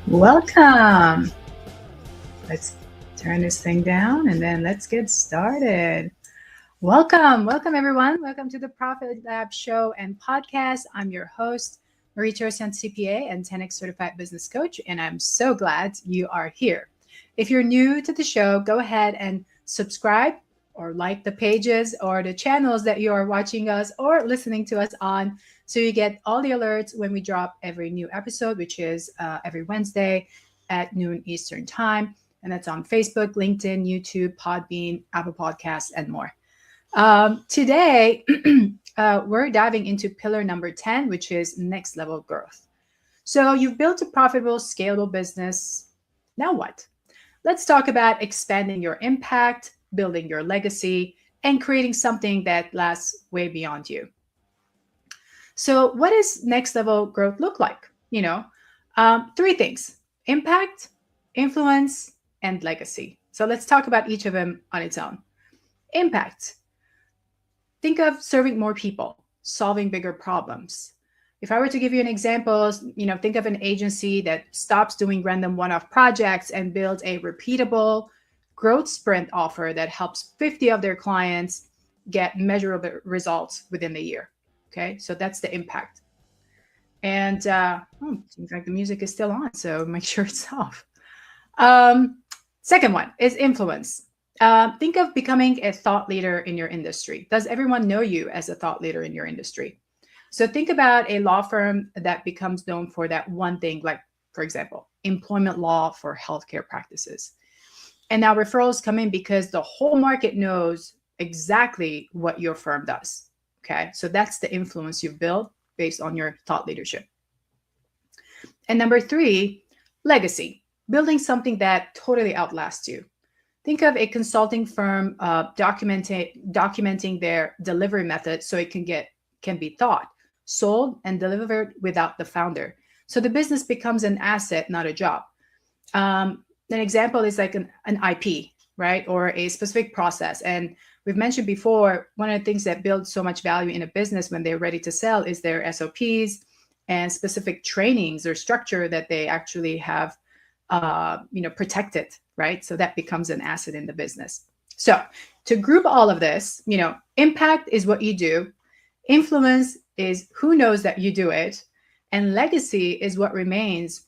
Welcome. Let's turn this thing down and then let's get started. Welcome everyone. Welcome to the Profit Lab show and podcast. I'm your host, Marie Torossian, CPA and 10X certified business coach, and I'm so glad you are here. If you're new to the show, go ahead and subscribe or like the pages or the channels that you are watching us or listening to us on, so you get all the alerts when we drop every new episode, which is every Wednesday at noon Eastern time. And that's on Facebook, LinkedIn, YouTube, Podbean, Apple Podcasts, and more. Today, we're diving into pillar number 10, which is next level growth. So you've built a profitable, scalable business. Now what? Let's talk about expanding your impact, building your legacy, and creating something that lasts way beyond you. So what does next level growth look like? Three things: impact, influence, and legacy. So let's talk about each of them on its own. Impact. Think of serving more people, solving bigger problems. If I were to give you an example, think of an agency that stops doing random one-off projects and builds a repeatable growth sprint offer that helps 50 of their clients get measurable results within the year. Okay, so that's the impact. And seems like the music is still on, so make sure it's off. Second one is influence. Think of becoming a thought leader in your industry. Does everyone know you as a thought leader in your industry? So think about a law firm that becomes known for that one thing, like, for example, employment law for healthcare practices. And now referrals come in because the whole market knows exactly what your firm does. Okay, so that's the influence you've built based on your thought leadership. And number three, legacy. Building something that totally outlasts you. Think of a consulting firm documenting their delivery method so it can be thought, sold, and delivered without the founder. So the business becomes an asset, not a job. An example is like an IP, right? Or a specific process. And we've mentioned before, one of the things that builds so much value in a business when they're ready to sell is their SOPs and specific trainings or structure that they actually have, protected, right? So that becomes an asset in the business. So to group all of this, impact is what you do. Influence is who knows that you do it. And legacy is what remains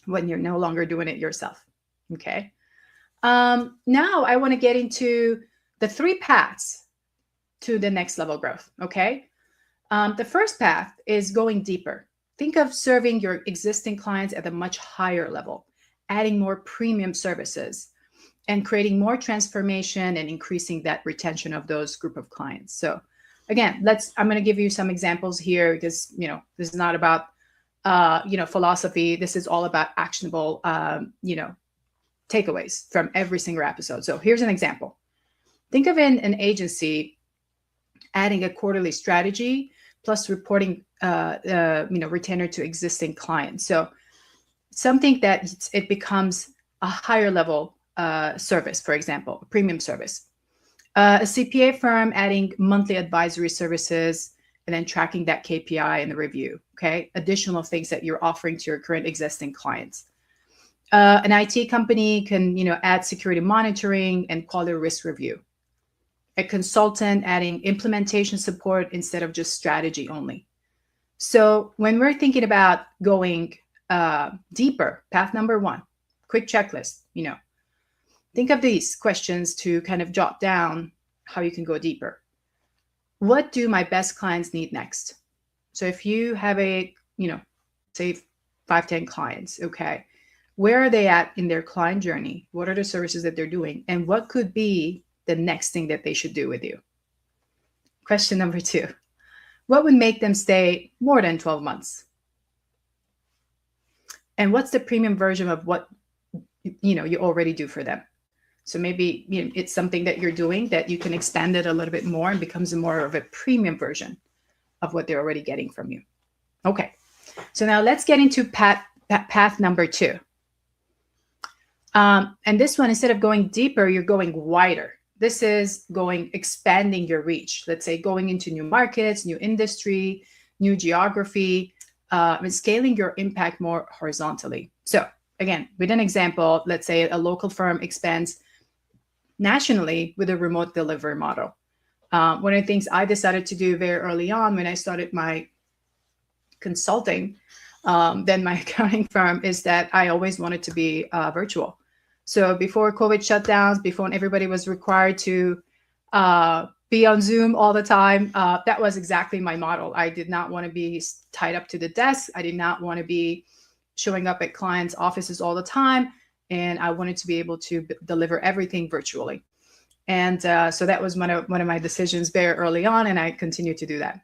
when you're no longer doing it yourself. Okay. Now I want to get into the three paths to the next level growth. Okay. The first path is going deeper. Think of serving your existing clients at a much higher level, adding more premium services, and creating more transformation and increasing that retention of those group of clients. So again, I'm going to give you some examples here because, this is not about, philosophy. This is all about actionable, takeaways from every single episode. So here's an example. Think of an agency adding a quarterly strategy plus reporting, retainer to existing clients. So something that it becomes a higher level service, for example, a premium service. A CPA firm adding monthly advisory services and then tracking that KPI in the review. Okay, additional things that you're offering to your current existing clients. An IT company can, add security monitoring and quality risk review. A consultant adding implementation support instead of just strategy only. So when we're thinking about going deeper, path number one, quick checklist, think of these questions to kind of jot down how you can go deeper. what do my best clients need next? So if you have a, say 5, 10 clients, okay, where are they at in their client journey? What are the services that they're doing? And what could be the next thing that they should do with you? Question number 2, what would make them stay more than 12 months? And what's the premium version of what you already do for them? So maybe it's something that you're doing that you can expand it a little bit more and becomes more of a premium version of what they're already getting from you. Okay, so now let's get into path number 2. And this one, instead of going deeper, you're going wider. This is expanding your reach. Let's say going into new markets, new industry, new geography, and scaling your impact more horizontally. So again, with an example, let's say a local firm expands nationally with a remote delivery model. One of the things I decided to do very early on when I started my consulting, then my accounting firm, is that I always wanted to be virtual. So before COVID shutdowns, before everybody was required to be on Zoom all the time, that was exactly my model. I did not want to be tied up to the desk. I did not want to be showing up at clients' offices all the time. And I wanted to be able to deliver everything virtually. And so that was one of my decisions very early on, and I continue to do that.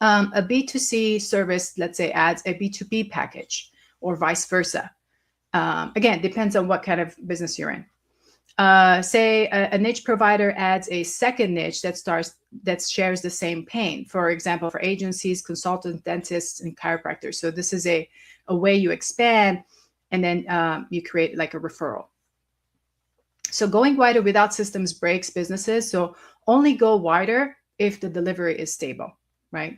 A B2C service, let's say, adds a B2B package or vice versa. Again, depends on what kind of business you're in. Say a niche provider adds a second niche that shares the same pain. For example, for agencies, consultants, dentists, and chiropractors. So this is a way you expand, and then you create like a referral. So going wider without systems breaks businesses. So only go wider if the delivery is stable, right?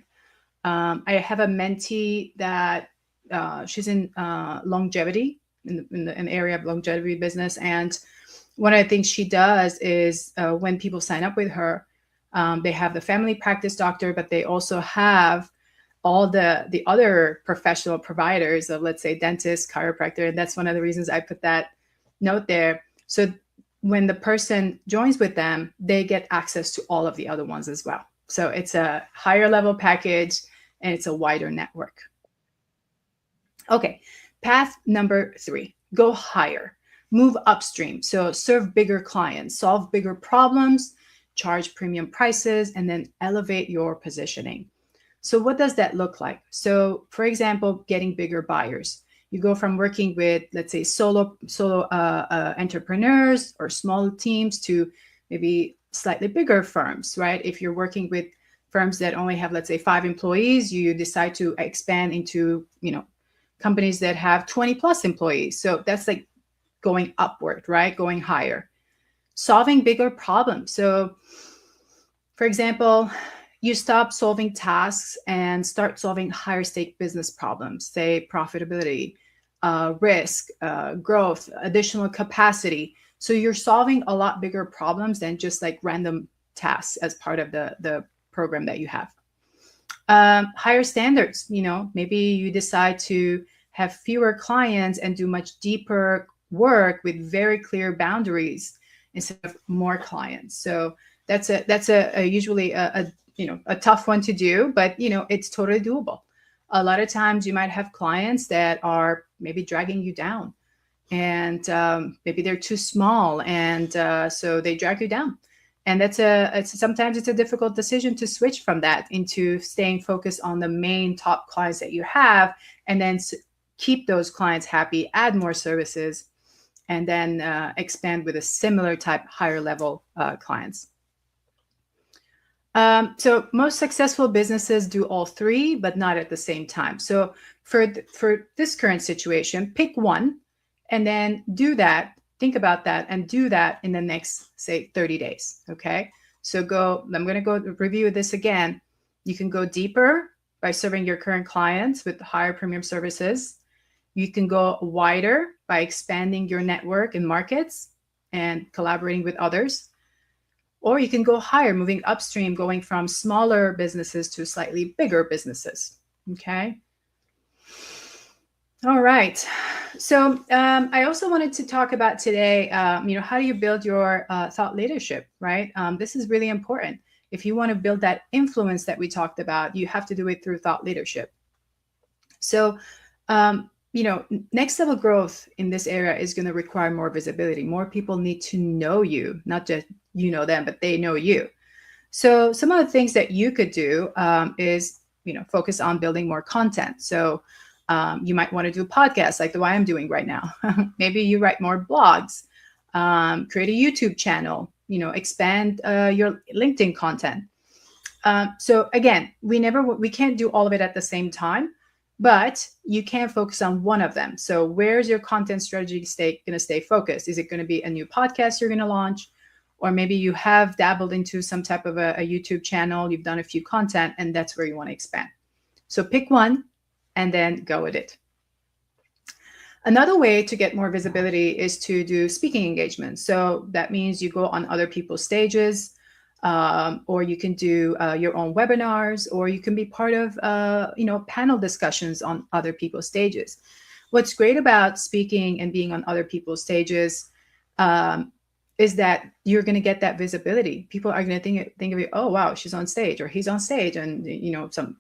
I have a mentee that she's in longevity, in the area of longevity business. And one of the things she does is when people sign up with her, they have the family practice doctor, but they also have all the other professional providers of, let's say, dentist, chiropractor. And that's one of the reasons I put that note there. So when the person joins with them, they get access to all of the other ones as well. So it's a higher level package and it's a wider network. Okay, path number 3, go higher, move upstream. So serve bigger clients, solve bigger problems, charge premium prices, and then elevate your positioning. So what does that look like? So for example, getting bigger buyers. You go from working with, let's say, solo entrepreneurs or small teams to maybe slightly bigger firms, right? If you're working with firms that only have, let's say, 5 employees, you decide to expand into, companies that have 20 plus employees. So that's like going upward, right? Going higher, solving bigger problems. So for example, you stop solving tasks and start solving higher stake business problems, say profitability, risk, growth, additional capacity. So you're solving a lot bigger problems than just like random tasks as part of the program that you have. Higher standards, maybe you decide to have fewer clients and do much deeper work with very clear boundaries instead of more clients. So that's usually a tough one to do, but it's totally doable. A lot of times you might have clients that are maybe dragging you down, and maybe they're too small, and so they drag you down. And sometimes it's a difficult decision to switch from that into staying focused on the main top clients that you have, and then keep those clients happy, add more services, and then expand with a similar type, higher level clients. So most successful businesses do all 3, but not at the same time. So for this current situation, pick one and then do that. Think about that and do that in the next, say, 30 days. Okay. So I'm going to go review this again. You can go deeper by serving your current clients with higher premium services. You can go wider by expanding your network and markets and collaborating with others. Or you can go higher, moving upstream, going from smaller businesses to slightly bigger businesses. Okay. All right. So I also wanted to talk about today, how do you build your thought leadership, right? This is really important. if you want to build that influence that we talked about, you have to do it through thought leadership. So, next level growth in this area is going to require more visibility. More people need to know you, not just you know them, but they know you. So some of the things that you could do is, focus on building more content. So you might want to do podcasts like the one I'm doing right now. Maybe you write more blogs, create a YouTube channel, expand your LinkedIn content. So again, we can't do all of it at the same time, but you can focus on one of them. So where's your content strategy going to stay focused? Is it going to be a new podcast you're going to launch? Or maybe you have dabbled into some type of a YouTube channel, you've done a few content, and that's where you want to expand. So pick one and then go with it. Another way to get more visibility is to do speaking engagements. So that means you go on other people's stages, or you can do your own webinars, or you can be part of panel discussions on other people's stages. What's great about speaking and being on other people's stages is that you're going to get that visibility. People are going to think of you, oh, wow, she's on stage or he's on stage, and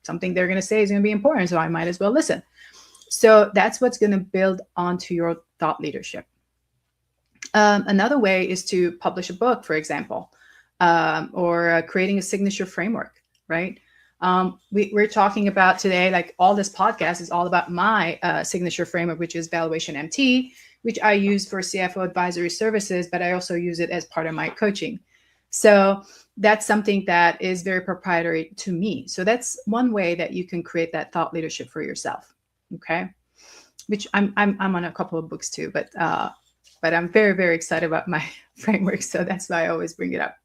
something they're going to say is going to be important, so I might as well listen. So that's what's going to build onto your thought leadership. Another way is to publish a book, for example, or creating a signature framework, right? We're talking about today, like all this podcast is all about my signature framework, which is Valuation MT, which I use for CFO advisory services, but I also use it as part of my coaching. So that's something that is very proprietary to me. So that's one way that you can create that thought leadership for yourself. Okay, which I'm on a couple of books too, but I'm very, very excited about my framework. So that's why I always bring it up.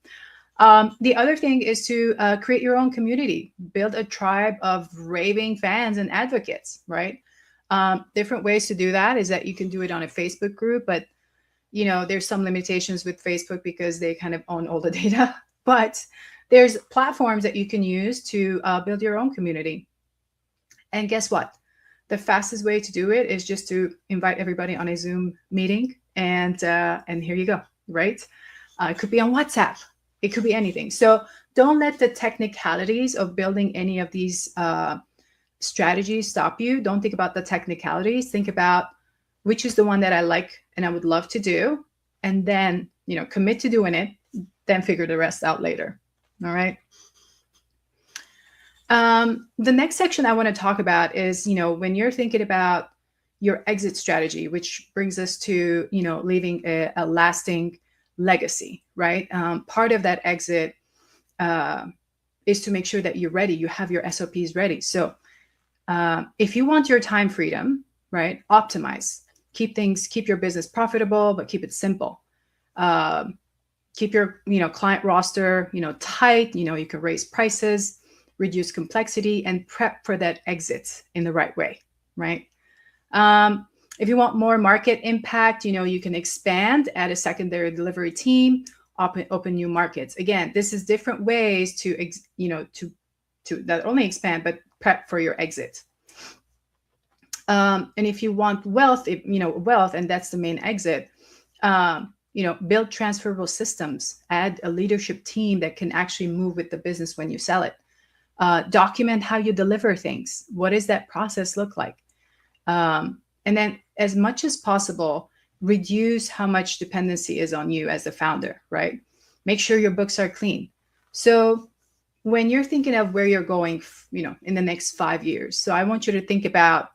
The other thing is to create your own community, build a tribe of raving fans and advocates, right? Different ways to do that is that you can do it on a Facebook group, but there's some limitations with Facebook because they kind of own all the data, but there's platforms that you can use to build your own community. And guess what? The fastest way to do it is just to invite everybody on a Zoom meeting, and here you go, right? It could be on WhatsApp. It could be anything. So don't let the technicalities of building any of these strategies stop you. Don't think about the technicalities. Think about which is the one that I like and I would love to do, and then commit to doing it, then figure the rest out later. All right. The next section I want to talk about is, when you're thinking about your exit strategy, which brings us to, leaving a lasting legacy, right? Part of that exit is to make sure that you're ready. You have your SOPs ready. So if you want your time freedom, right, optimize, keep your business profitable, but keep it simple. Keep your, client roster, tight. You can raise prices, reduce complexity, and prep for that exit in the right way, right? If you want more market impact, you can expand, add a secondary delivery team, open new markets. Again, this is different ways to not only expand, but prep for your exit. And if you want wealth, and that's the main exit, build transferable systems, add a leadership team that can actually move with the business when you sell it. Document how you deliver things. What does that process look like? And then as much as possible, reduce how much dependency is on you as the founder, right? Make sure your books are clean. So when you're thinking of where you're going, in the next 5 years, so I want you to think about,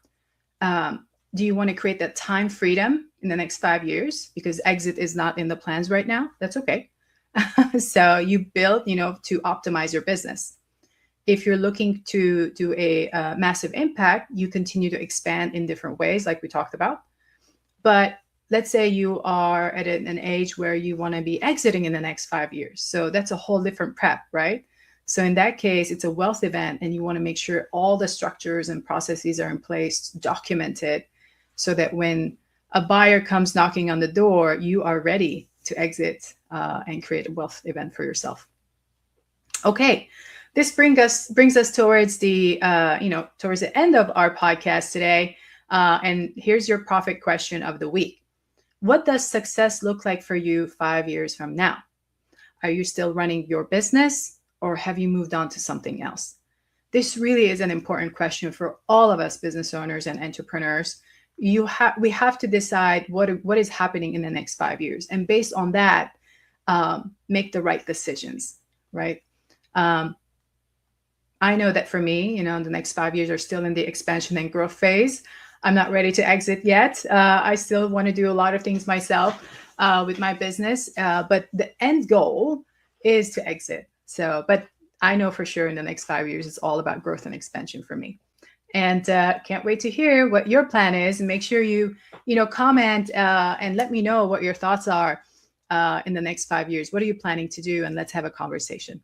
do you want to create that time freedom in the next 5 years? Because exit is not in the plans right now. That's okay. So you build, to optimize your business. If you're looking to do a massive impact, you continue to expand in different ways, like we talked about. But let's say you are at an age where you want to be exiting in the next 5 years. So that's a whole different prep, right? So in that case, it's a wealth event, and you want to make sure all the structures and processes are in place, documented, so that when a buyer comes knocking on the door, you are ready to exit and create a wealth event for yourself. Okay. This brings us towards the towards the end of our podcast today, and here's your profit question of the week. What does success look like for you 5 years from now? Are you still running your business, or have you moved on to something else? This really is an important question for all of us business owners and entrepreneurs. We have to decide what is happening in the next 5 years, and based on that, make the right decisions, right? I know that for me, the next 5 years are still in the expansion and growth phase. I'm not ready to exit yet. I still want to do a lot of things myself with my business, but the end goal is to exit. But I know for sure in the next 5 years, it's all about growth and expansion for me. And can't wait to hear what your plan is. And make sure you comment and let me know what your thoughts are in the next 5 years. What are you planning to do? And let's have a conversation.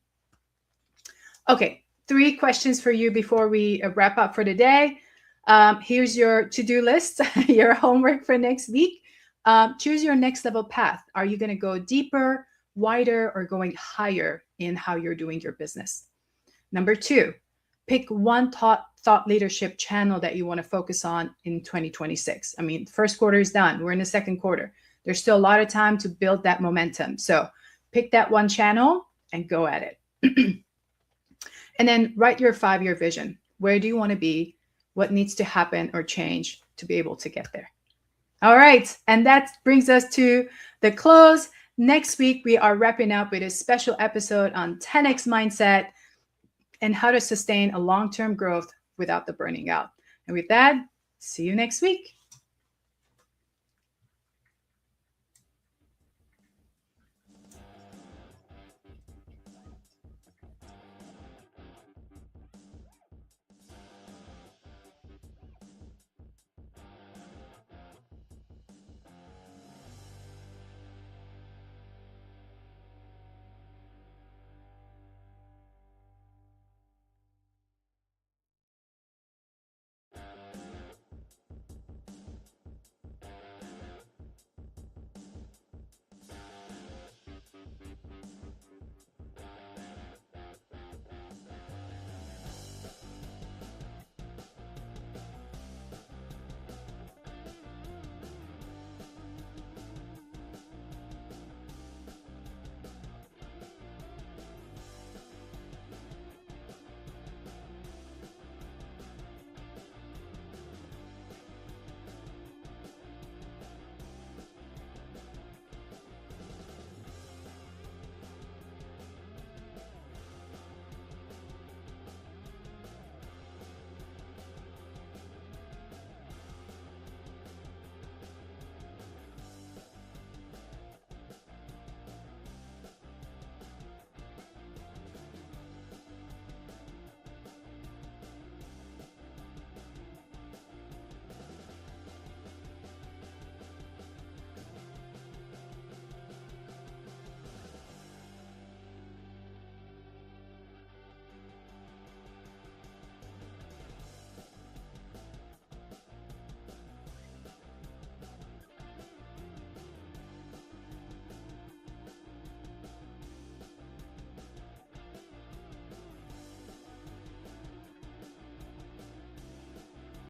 Okay, 3 questions for you before we wrap up for today. Here's your to-do list, your homework for next week. Choose your next level path. Are you going to go deeper, wider, or going higher in how you're doing your business? Number 2, pick one thought leadership channel that you want to focus on in 2026. I mean, first quarter is done. We're in the second quarter. There's still a lot of time to build that momentum. So pick that one channel and go at it. And then write your 5-year vision. Where do you want to be? What needs to happen or change to be able to get there? All right. And that brings us to the close. Next week, we are wrapping up with a special episode on 10x mindset and how to sustain a long-term growth without the burning out. And with that, see you next week.